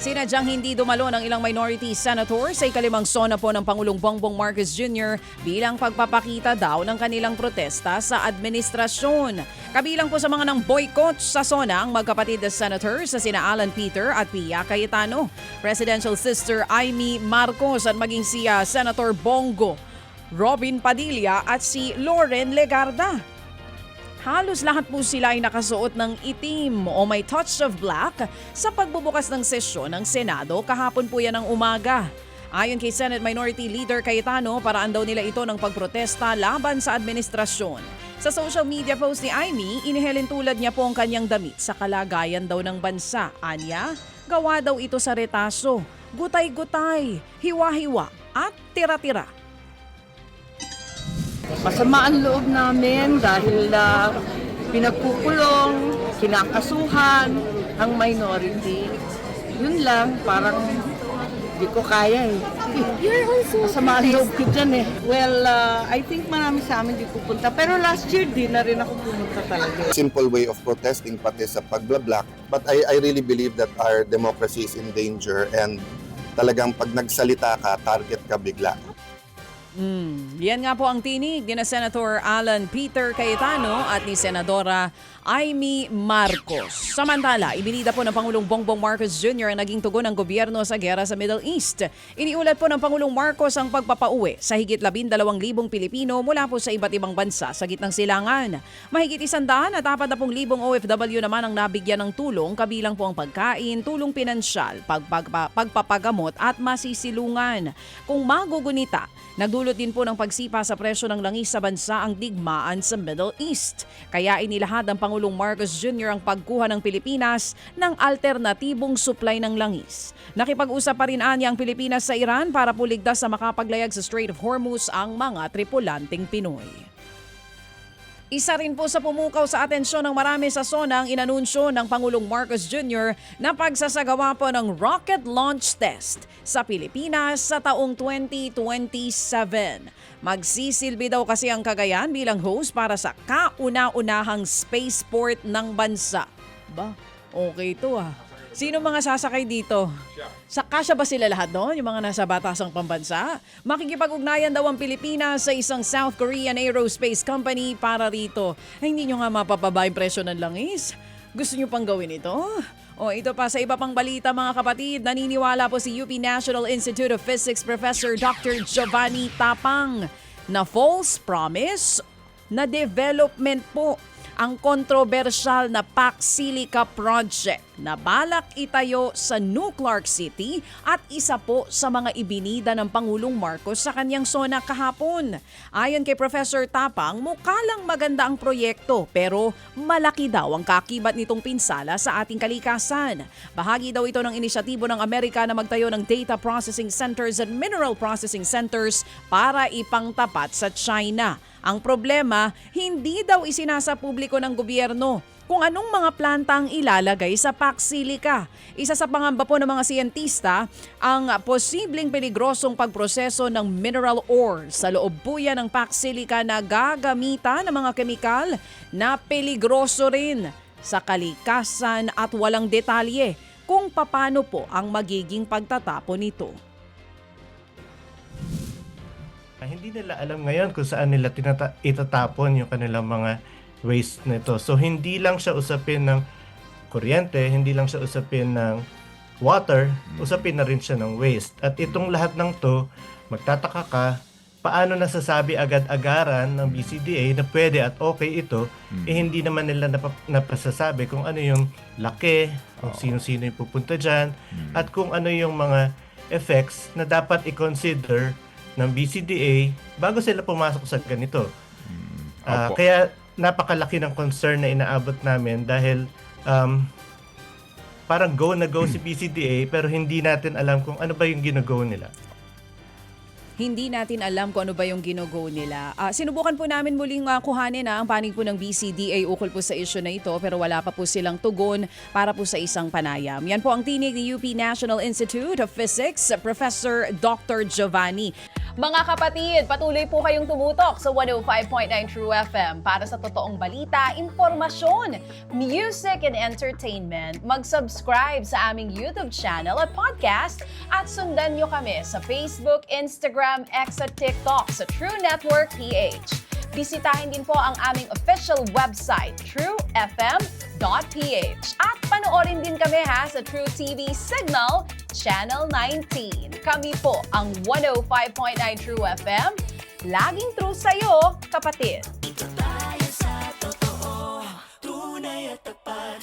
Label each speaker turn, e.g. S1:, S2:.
S1: Sinadyang hindi dumalo ng ilang minority senator sa ikalimang sona po ng Pangulong Bongbong Marcos Jr. bilang pagpapakita daw ng kanilang protesta sa administrasyon. Kabilang po sa mga nang boycott sa sona ang magkapatid na senator sa sina Alan Peter at Pia Cayetano, Presidential Sister Amy Marcos at maging si Senator Bongo, Robin Padilla at si Loren Legarda. Halos lahat po sila ay nakasuot ng itim o may touch of black sa pagbubukas ng sesyon ng Senado kahapon po yan ng umaga. Ayon kay Senate Minority Leader Cayetano, paraan daw nila ito ng pagprotesta laban sa administrasyon. Sa social media post ni Amy, inihelin tulad niya po ang kanyang damit sa kalagayan daw ng bansa. Anya, gawa daw ito sa retaso, gutay-gutay, hiwa-hiwa at tira-tira.
S2: Masama ang loob namin dahil pinagkukulong, kinakasuhan ang minority. Yun lang, parang di ko kaya eh.
S3: You're also
S2: Masama ang loob ko dyan eh. Well, I think marami sa amin di pupunta. Pero last year di na rin ako pumunta talaga.
S4: Simple way of protesting pati sa pagblablak. But I really believe that our democracy is in danger and talagang pag nagsalita ka, target ka bigla.
S1: Yan nga po ang tinig ni Senator Alan Peter Cayetano at ni Senadora Amy Marcos. Samantala, ibinida po ng Pangulong Bongbong Marcos Jr. ang naging tugon ng gobyerno sa gera sa Middle East. Iniulat po ng Pangulong Marcos ang pagpapauwi sa higit 12,000 Pilipino mula po sa iba't ibang bansa sa gitnang silangan. Mahigit 140,000 OFW naman ang nabigyan ng tulong, kabilang po ang pagkain, tulong pinansyal, pagpapagamot at masisilungan. Kung magugunita, nagdulot din po ng pagsipa sa presyo ng langis sa bansa ang digmaan sa Middle East. Kaya inilahad ng Pangulong Marcos Jr. ang pagkuha ng Pilipinas ng alternatibong supply ng langis. Nakipag-usap pa rin anya ang Pilipinas sa Iran para puligtas sa makapaglayag sa Strait of Hormuz ang mga tripulanteng Pinoy. Isa rin po sa pumukaw sa atensyon ng marami sa SONA ang inanunsyo ng Pangulong Marcos Jr. na pagsasagawa po ng rocket launch test sa Pilipinas sa taong 2027. Magsisilbi daw kasi ang Cagayan bilang host para sa kauna-unahang spaceport ng bansa. Ba, okay to ah. Sino mga sasakay dito? Kasya ba sila lahat doon, yung mga nasa batasang pambansa? Makikipag-ugnayan daw ang Pilipinas sa isang South Korean aerospace company para rito. Ay, hindi nyo nga mapapaba yung presyo ng langis? Gusto nyo pang gawin ito? O ito pa sa iba pang balita mga kapatid, naniniwala po si UP National Institute of Physics Professor Dr. Giovanni Tapang na false promise na development po ang kontrobersyal na PAC Silica Project na balak itayo sa New Clark City at isa po sa mga ibinida ng Pangulong Marcos sa kanyang SONA kahapon. Ayon kay Professor Tapang, mukha lang maganda ang proyekto pero malaki daw ang kakibat nitong pinsala sa ating kalikasan. Bahagi daw ito ng inisyatibo ng Amerika na magtayo ng data processing centers at mineral processing centers para ipangtapat sa China. Ang problema, hindi daw isinasa publiko ng gobyerno kung anong mga planta ang ilalagay sa PAC Silica. Isa sa pangamba po ng mga siyentista, ang posibleng peligrosong pagproseso ng mineral ore sa loob po yan ng PAC Silica na gagamitan ng mga kemikal na peligroso rin sa kalikasan at walang detalye kung paano po ang magiging pagtatapon nito.
S5: Hindi nila alam ngayon kung saan nila itatapon yung kanilang mga waste nito. So hindi lang siya usapin ng kuryente, hindi lang siya usapin ng water, usapin na rin siya ng waste. At itong lahat ng to, magtataka ka, paano nasasabi agad-agaran ng BCDA na pwede at okay ito, hindi naman nila napasasabi kung ano yung laki, kung sino-sino yung pupunta dyan, at kung ano yung mga effects na dapat i-consider ng BCDA bago sila pumasok sa ganito. Kaya napakalaki ng concern na inaabot namin dahil parang go na go si BCDA pero hindi natin alam kung ano ba yung gino-go nila.
S1: Hindi natin alam kung ano ba yung gino-go nila. Sinubukan po namin muling kuhanin ang panig po ng BCDA ukol po sa issue na ito pero wala pa po silang tugon para po sa isang panayam. Yan po ang tinig ni UP National Institute of Physics, Professor Dr. Giovanni. Mga kapatid, patuloy po kayong tumutok sa 105.9 True FM para sa totoong balita, impormasyon, music and entertainment. Mag-subscribe sa aming YouTube channel at podcast at sundan nyo kami sa Facebook, Instagram, X at TikTok sa True Network PH. Bisitahin din po ang aming official website, truefm.ph. At panoorin din kami sa True TV Signal, Channel 19. Kami po ang 105.9 True FM. Laging true sa'yo, kapatid.